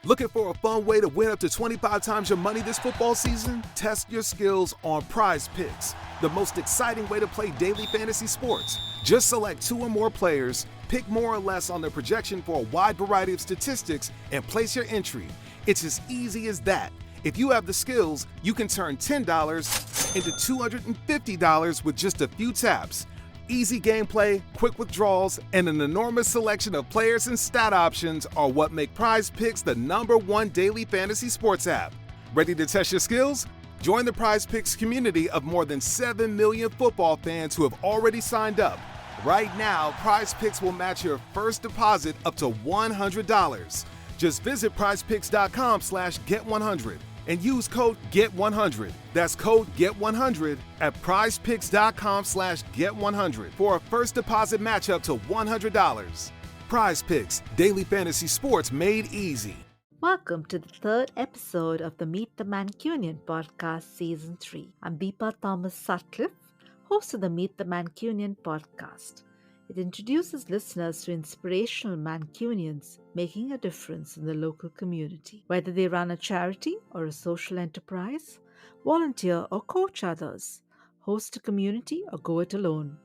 Looking for a fun way to win up to 25 times your money this football season? Test your skills on Prize Picks, the most exciting way to play daily fantasy sports. Just select 2 or more players, pick more or less on their projection for a wide variety of statistics, and place your entry. It's as easy as that. If you have the skills, you can turn $10 into $250 with just a few taps. Easy gameplay, quick withdrawals, and an enormous selection of players and stat options are what make Prize Picks the #1 daily fantasy sports app. Ready to test your skills? Join the Prize Picks community of more than 7 million football fans who have already signed up. Right now, Prize Picks will match your first deposit up to $100. Just visit prizepicks.com/get100 and use code GET100. That's code GET100 at prizepicks.com/get100 for a first deposit match up to $100. Prize Picks, daily fantasy sports made easy. Welcome to the 3rd episode of the Meet the Mancunian podcast, Season 3. I'm Deepa Thomas Sutcliffe, host of the Meet the Mancunian podcast. It introduces listeners to inspirational Mancunians making a difference in the local community. Whether they run a charity or a social enterprise, volunteer or coach others, host a community or go it alone.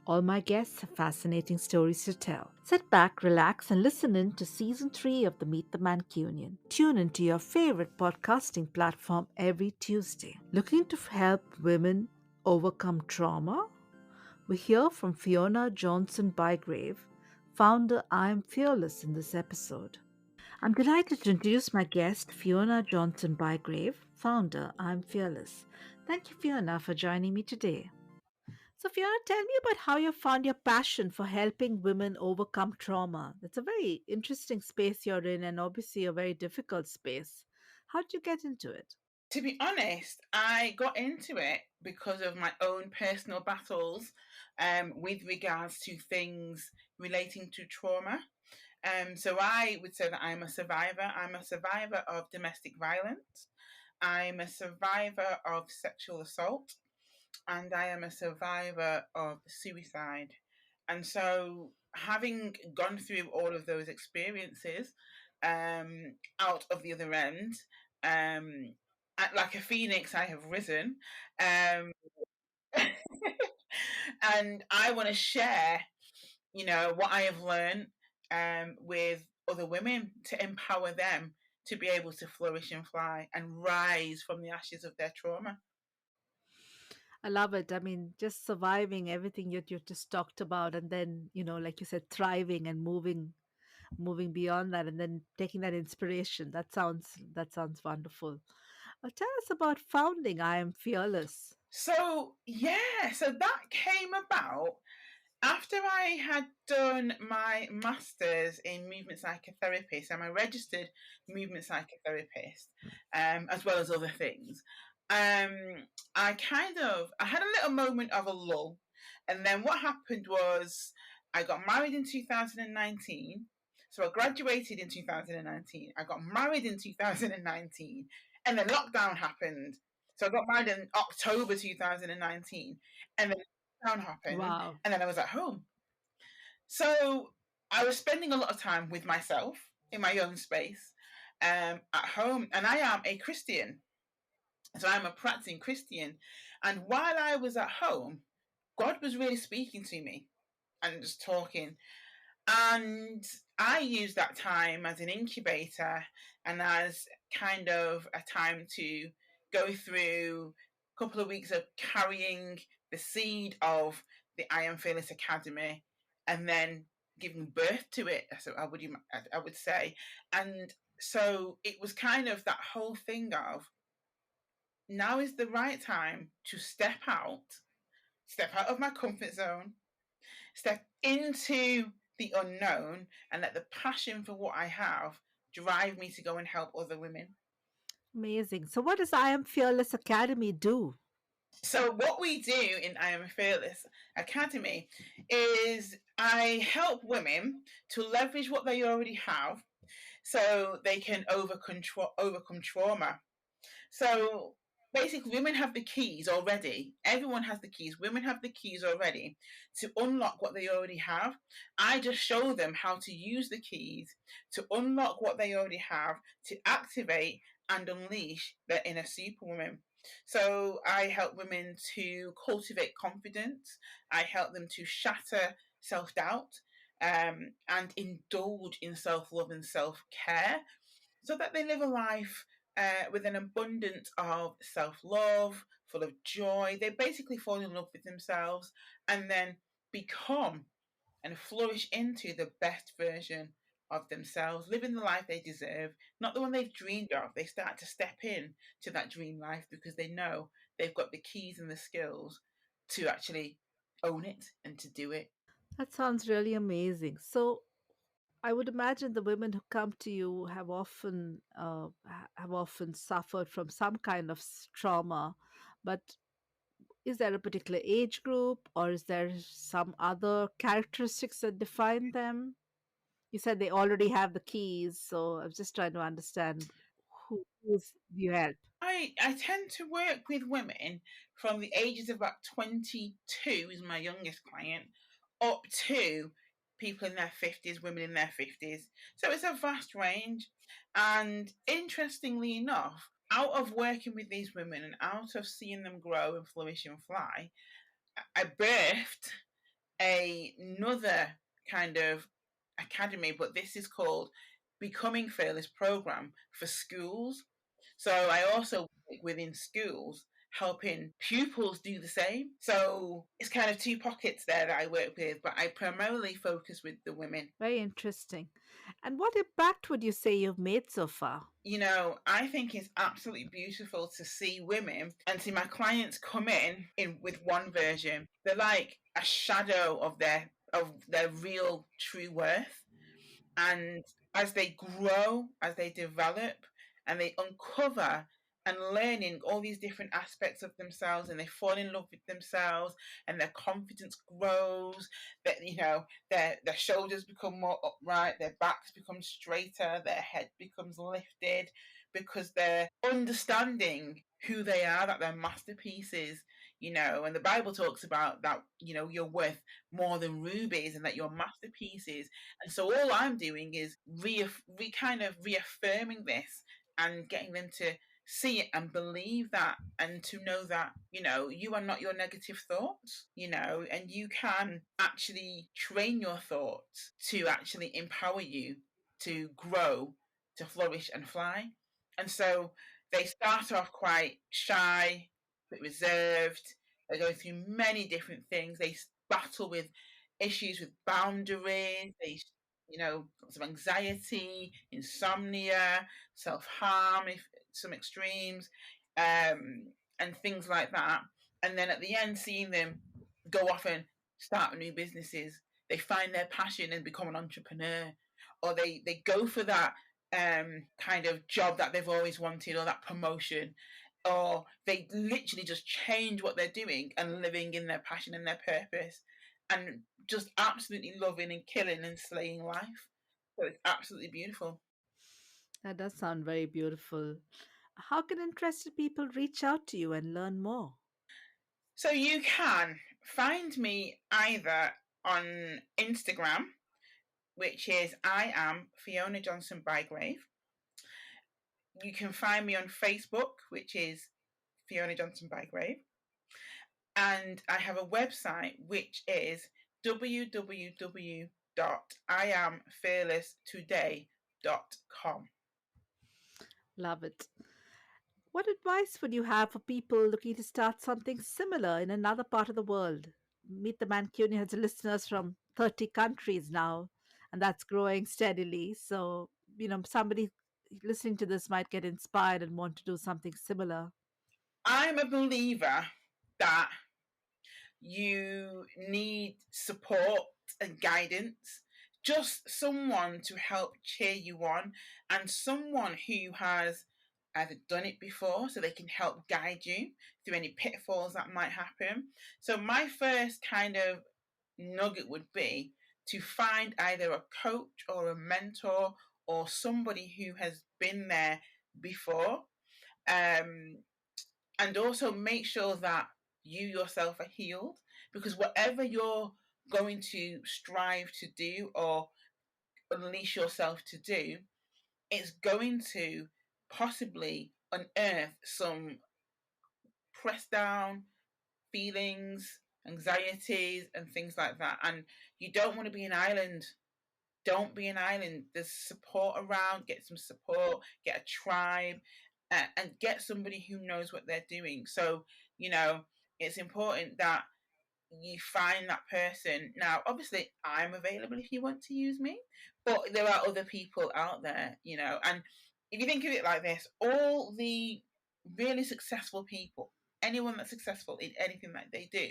All my guests have fascinating stories to tell. Sit back, relax, and listen in to Season 3 of the Meet the Mancunian. Tune into your favorite podcasting platform every Tuesday. Looking to help women overcome trauma? We hear from Fiona Johnson-Bygrave, founder I Am Fearless, in this episode. I'm delighted to introduce my guest, Fiona Johnson-Bygrave, founder I Am Fearless. Thank you, Fiona, for joining me today. So, Fiona, tell me about how you found your passion for helping women overcome trauma. It's a very interesting space you're in, and obviously a very difficult space. How did you get into it? To be honest, I got into it because of my own personal battles with regards to things relating to trauma. So I would say that I'm a survivor. I'm a survivor of domestic violence. I'm a survivor of sexual assault. And I am a survivor of suicide. And so, having gone through all of those experiences, out of the other end, like a phoenix, I have risen. Um, and I want to share, what I have learned with other women to empower them to be able to flourish and fly and rise from the ashes of their trauma. I love it. I mean, just surviving everything you just talked about, and then, like you said, thriving and moving beyond that, and then taking that inspiration. That sounds wonderful. Tell us about founding I Am Fearless. So that came about after I had done my master's in movement psychotherapy. So I'm a registered movement psychotherapist, as well as other things. I had a little moment of a lull, and then what happened was I got married in 2019. So I graduated in 2019. I got married in 2019, and then lockdown happened. So I got married in October 2019, and then lockdown happened, Wow. and then I was at home. So I was spending a lot of time with myself in my own space, at home, and I am a Christian. So I'm a practicing Christian. And while I was at home, God was really speaking to me and just talking. And I used that time as an incubator and as kind of a time to go through a couple of weeks of carrying the seed of the I Am Fearless Academy and then giving birth to it, so I would say. And so it was kind of that whole thing of, now is the right time to step out of my comfort zone, step into the unknown, and let the passion for what I have drive me to go and help other women. Amazing. So what does I Am Fearless Academy do? So what we do in I Am Fearless Academy is I help women to leverage what they already have so they can overcome trauma. So basically women have the keys already. Everyone has the keys. Women have the keys already to unlock what they already have. I just show them how to use the keys to unlock what they already have, to activate and unleash their inner superwoman. So I help women to cultivate confidence. I help them to shatter self-doubt, and indulge in self-love and self-care, so that they live a life with an abundance of self-love, full of joy. They basically fall in love with themselves and then become and flourish into the best version of themselves, living the life they deserve, not the one they've dreamed of. They start to step in to that dream life because they know they've got the keys and the skills to actually own it and to do it. That sounds really amazing. So, I would imagine the women who come to you have often suffered from some kind of trauma, but is there a particular age group or is there some other characteristics that define them? You said they already have the keys, so I was just trying to understand who's you help. I tend to work with women from the ages of about 22 is my youngest client, up to people in their 50s, women in their 50s. So it's a vast range. And interestingly enough, out of working with these women and out of seeing them grow and flourish and fly, I birthed another kind of academy, but this is called Becoming Fearless program for schools. So I also work within schools helping pupils do the same. So it's kind of two pockets there that I work with, but I primarily focus with the women. Very interesting. And what impact would you say you've made so far? You know, I think it's absolutely beautiful to see women and see my clients come in with one version. They're like a shadow of their real true worth. And as they grow, as they develop, and they uncover and learning all these different aspects of themselves, and they fall in love with themselves, and their confidence grows, that their shoulders become more upright, their backs become straighter, their head becomes lifted, because they're understanding who they are, that they're masterpieces, and the Bible talks about that, you're worth more than rubies and that you're masterpieces. And so all I'm doing is kind of reaffirming this and getting them to see it and believe that, and to know that, you are not your negative thoughts, and you can actually train your thoughts to actually empower you to grow, to flourish and fly. And so they start off quite shy, a bit reserved. They go through many different things. They battle with issues with boundaries. They, lots of anxiety, insomnia, self harm, if some extremes, and things like that. And then at the end, seeing them go off and start new businesses. They find their passion and become an entrepreneur, or they go for that kind of job that they've always wanted, or that promotion, or they literally just change what they're doing and living in their passion and their purpose, and just absolutely loving and killing and slaying life. So it's absolutely beautiful. That does sound very beautiful. How can interested people reach out to you and learn more? So you can find me either on Instagram, which is I am Fiona Johnson-Bygrave. You can find me on Facebook, which is Fiona Johnson-Bygrave. And I have a website, which is www.iamfearlesstoday.com. Love it. What advice would you have for people looking to start something similar in another part of the world? Meet the Mancunian has listeners from 30 countries now, and that's growing steadily. So, somebody listening to this might get inspired and want to do something similar. I'm a believer that you need support and guidance, just someone to help cheer you on, and someone who has either done it before so they can help guide you through any pitfalls that might happen. So my first kind of nugget would be to find either a coach or a mentor or somebody who has been there before, and and also make sure that you yourself are healed, because whatever you're going to strive to do or unleash yourself to do, it's going to possibly unearth some pressed down feelings, anxieties, and things like that. And you don't want to be an island. Don't be an island. There's support around. Get some support. Get a tribe, and get somebody who knows what they're doing. So, it's important that you find that person. Now, obviously, I'm available if you want to use me, but there are other people out there, and if you think of it like this, all the really successful people, anyone that's successful in anything that they do,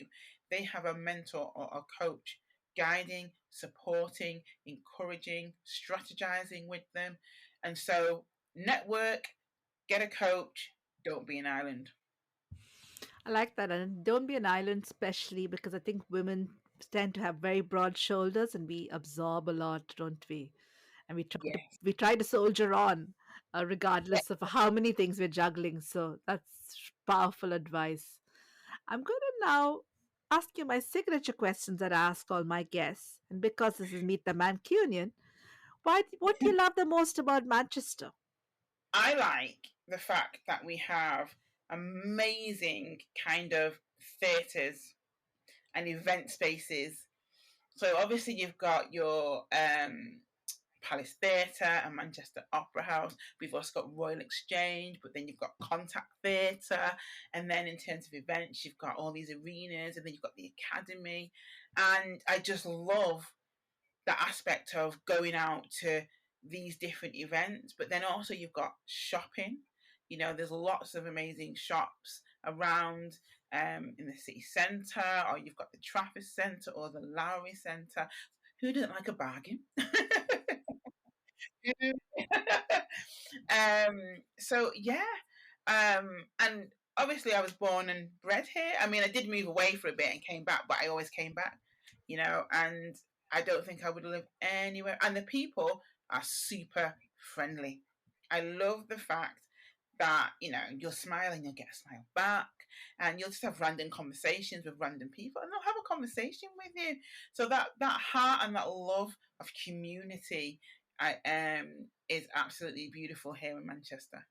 they have a mentor or a coach guiding, supporting, encouraging, strategizing with them. And so, network, get a coach, don't be an island. I like that. And don't be an island, especially because I think women tend to have very broad shoulders and we absorb a lot, don't we? And Yes. we try to soldier on, regardless of how many things we're juggling. So that's powerful advice. I'm going to now ask you my signature questions that I ask all my guests. And because this is Meet the Mancunian, what do you love the most about Manchester? I like the fact that we have amazing kind of theatres and event spaces. So obviously you've got your Palace Theatre and Manchester Opera House. We've also got Royal Exchange, but then you've got Contact Theatre. And then in terms of events, you've got all these arenas, and then you've got the Academy. And I just love the aspect of going out to these different events, but then also you've got shopping. There's lots of amazing shops around in the city centre, or you've got the Trafford Centre or the Lowry Centre. Who doesn't like a bargain? So yeah, and obviously I was born and bred here. I mean, I did move away for a bit and came back, but I always came back, and I don't think I would live anywhere. And the people are super friendly. I love the fact that, you'll smile and you'll get a smile back, and you'll just have random conversations with random people, and they'll have a conversation with you. So that heart and that love of community, is absolutely beautiful here in Manchester.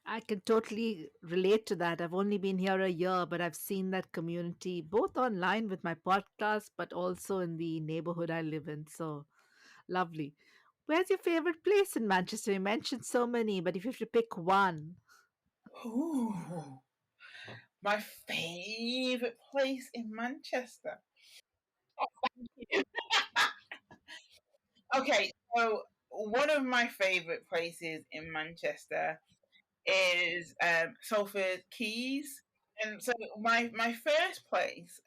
I can totally relate to that. I've only been here a year, but I've seen that community both online with my podcast, but also in the neighborhood I live in. So lovely. Where's your favorite place in Manchester? You mentioned so many, but if you have to pick one. Ooh, my favorite place in Manchester. Okay, so one of my favorite places in Manchester is Salford Keys. And so my first place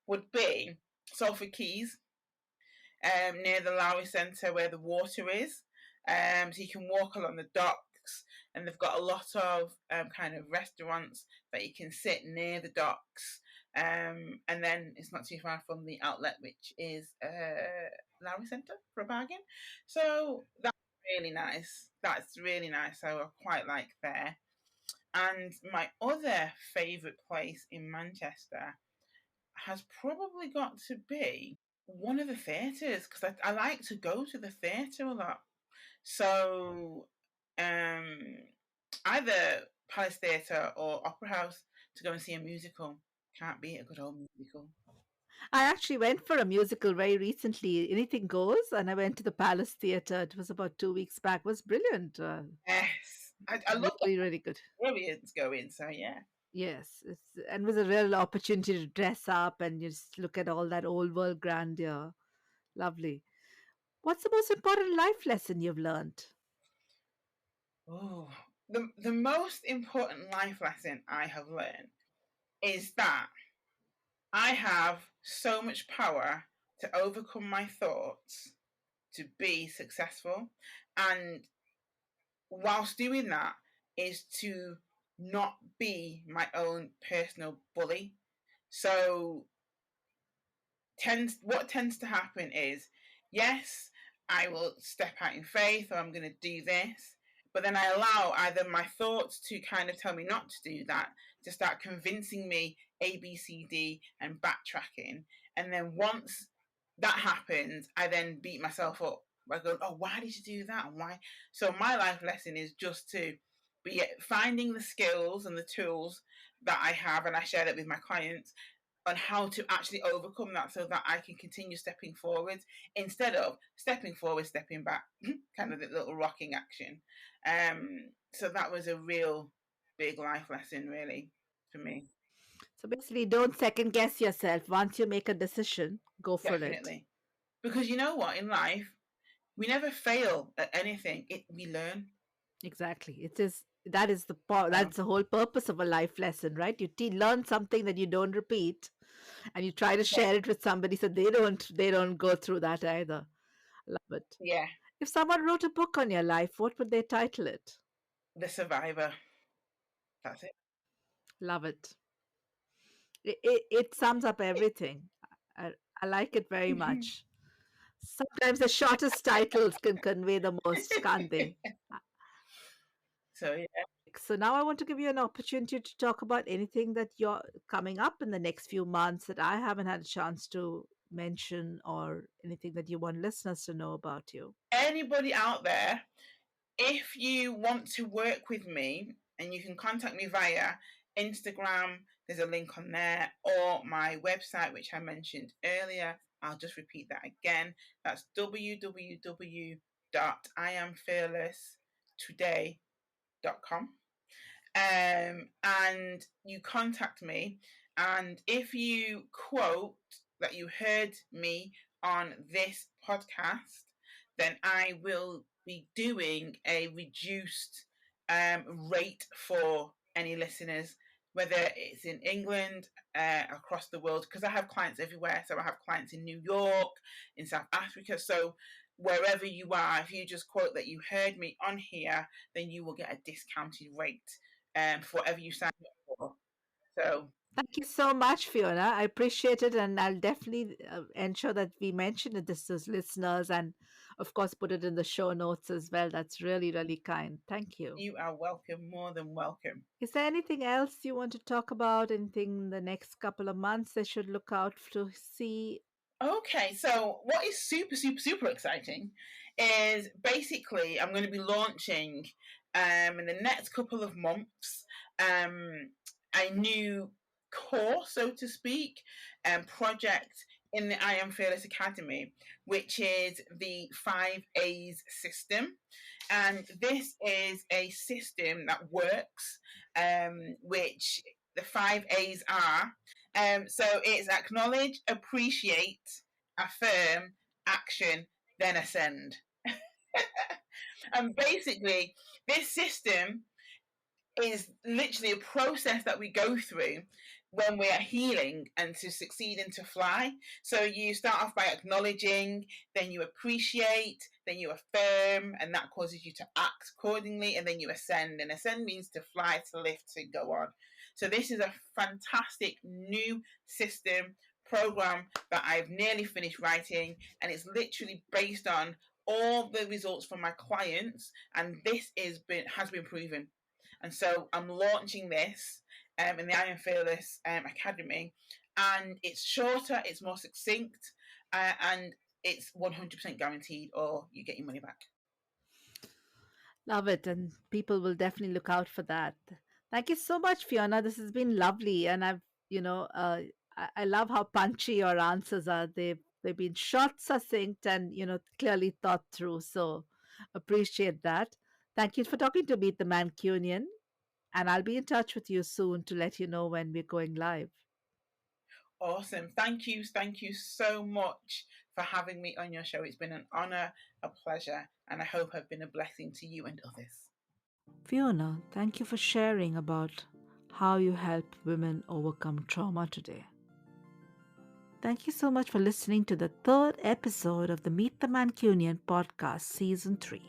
would be Salford Keys, near the Lowry Centre where the water is. So you can walk along the docks, and they've got a lot of kind of restaurants that you can sit near the docks. And then it's not too far from the outlet, which is Lowry Centre for a bargain. So that's really nice. That's really nice. So I quite like there. And my other favourite place in Manchester has probably got to be one of the theatres, because I like to go to the theatre a lot. So either Palace Theatre or Opera House to go and see a musical. Can't beat a good old musical. I actually went for a musical very recently, Anything Goes, and I went to the Palace Theatre. It was about 2 weeks back. It was brilliant. Yes, I love Really, really good. Florians going. So yeah. Yes, and it was a real opportunity to dress up and just look at all that old world grandeur. Lovely. What's the most important life lesson you've learned? Oh, the most important life lesson I have learned is that I have so much power to overcome my thoughts to be successful. And whilst doing that is to not be my own personal bully. So what tends to happen is, yes, I will step out in faith, or I'm going to do this, but then I allow either my thoughts to kind of tell me not to do that, to start convincing me A, B, C, D, and backtracking. And then once that happens, I then beat myself up. I go, oh, why did you do that? And why? So my life lesson is just to be finding the skills and the tools that I have, and I share that with my clients on how to actually overcome that so that I can continue stepping forward instead of stepping forward, stepping back, kind of the little rocking action. So that was a real big life lesson, really, for me. So basically, don't second guess yourself. Once you make a decision, go for it. Definitely. Because you know what? In life, we never fail at anything. We learn. Exactly. That's the whole purpose of a life lesson, right? You learn something that you don't repeat, and you try to share it with somebody so they don't go through that either. Love it. Yeah. If someone wrote a book on your life, what would they title it? The Survivor. That's it. Love it. It sums up everything. I like it very much. Sometimes the shortest titles can convey the most, can't they? So yeah. So now I want to give you an opportunity to talk about anything that you're coming up in the next few months that I haven't had a chance to mention, or anything that you want listeners to know about you. Anybody out there, if you want to work with me, and you can contact me via Instagram, there's a link on there, or my website, which I mentioned earlier. I'll just repeat that again. That's www.iamfearlesstoday.com. And you contact me, and if you quote that you heard me on this podcast, then I will be doing a reduced rate for any listeners, whether it's in England, across the world, because I have clients everywhere. So I have clients in New York, in South Africa. So wherever you are, if you just quote that you heard me on here, then you will get a discounted rate for whatever you sign up for. So Thank you so much, Fiona. I appreciate it, and I'll definitely ensure that we mention it to listeners, and of course put it in the show notes as well. That's really, really kind. Thank you. you are welcome, more than welcome. Is there anything else you want to talk about? Anything in the next couple of months they should look out to see? Okay, so what is super, super, super exciting is basically I'm going to be launching in the next couple of months a new course, so to speak, project in the I Am Fearless Academy, which is the 5A's system. And this is a system that works, which the 5A's are. So it's acknowledge, appreciate, affirm, action, then ascend. And basically, this system is literally a process that we go through when we are healing and to succeed and to fly. So you start off by acknowledging, then you appreciate, then you affirm, and that causes you to act accordingly, and then you ascend. And ascend means to fly, to lift, to go on. So this is a fantastic new system program that I've nearly finished writing, and it's literally based on all the results from my clients, and this has been proven. And so I'm launching this in the I Am Fearless Academy, and it's shorter, it's more succinct, and it's 100% guaranteed, or you get your money back. Love it, and people will definitely look out for that. Thank you so much, Fiona. This has been lovely, and I love how punchy your answers are. They've been short, succinct, and clearly thought through. So appreciate that. Thank you for talking to Meet the Mancunian, and I'll be in touch with you soon to let you know when we're going live. Awesome. Thank you so much for having me on your show. It's been an honor, a pleasure, and I hope I've been a blessing to you and others. Fiona, thank you for sharing about how you help women overcome trauma today. Thank you so much for listening to the third episode of the Meet the Mancunian podcast, Season 3.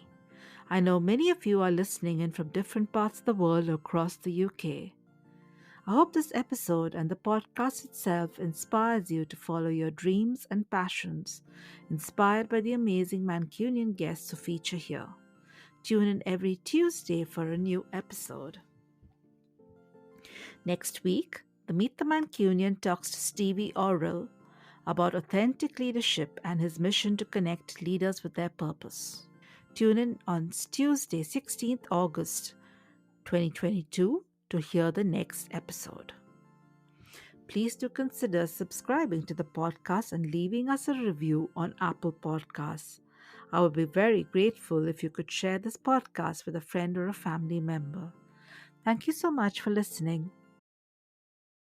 I know many of you are listening in from different parts of the world across the UK. I hope this episode and the podcast itself inspires you to follow your dreams and passions, inspired by the amazing Mancunian guests who feature here. Tune in every Tuesday for a new episode. Next week, the Meet the Mancunian talks to Stevie Orrell about authentic leadership and his mission to connect leaders with their purpose. Tune in on Tuesday, 16th August 2022 to hear the next episode. Please do consider subscribing to the podcast and leaving us a review on Apple Podcasts. I would be very grateful if you could share this podcast with a friend or a family member. Thank you so much for listening.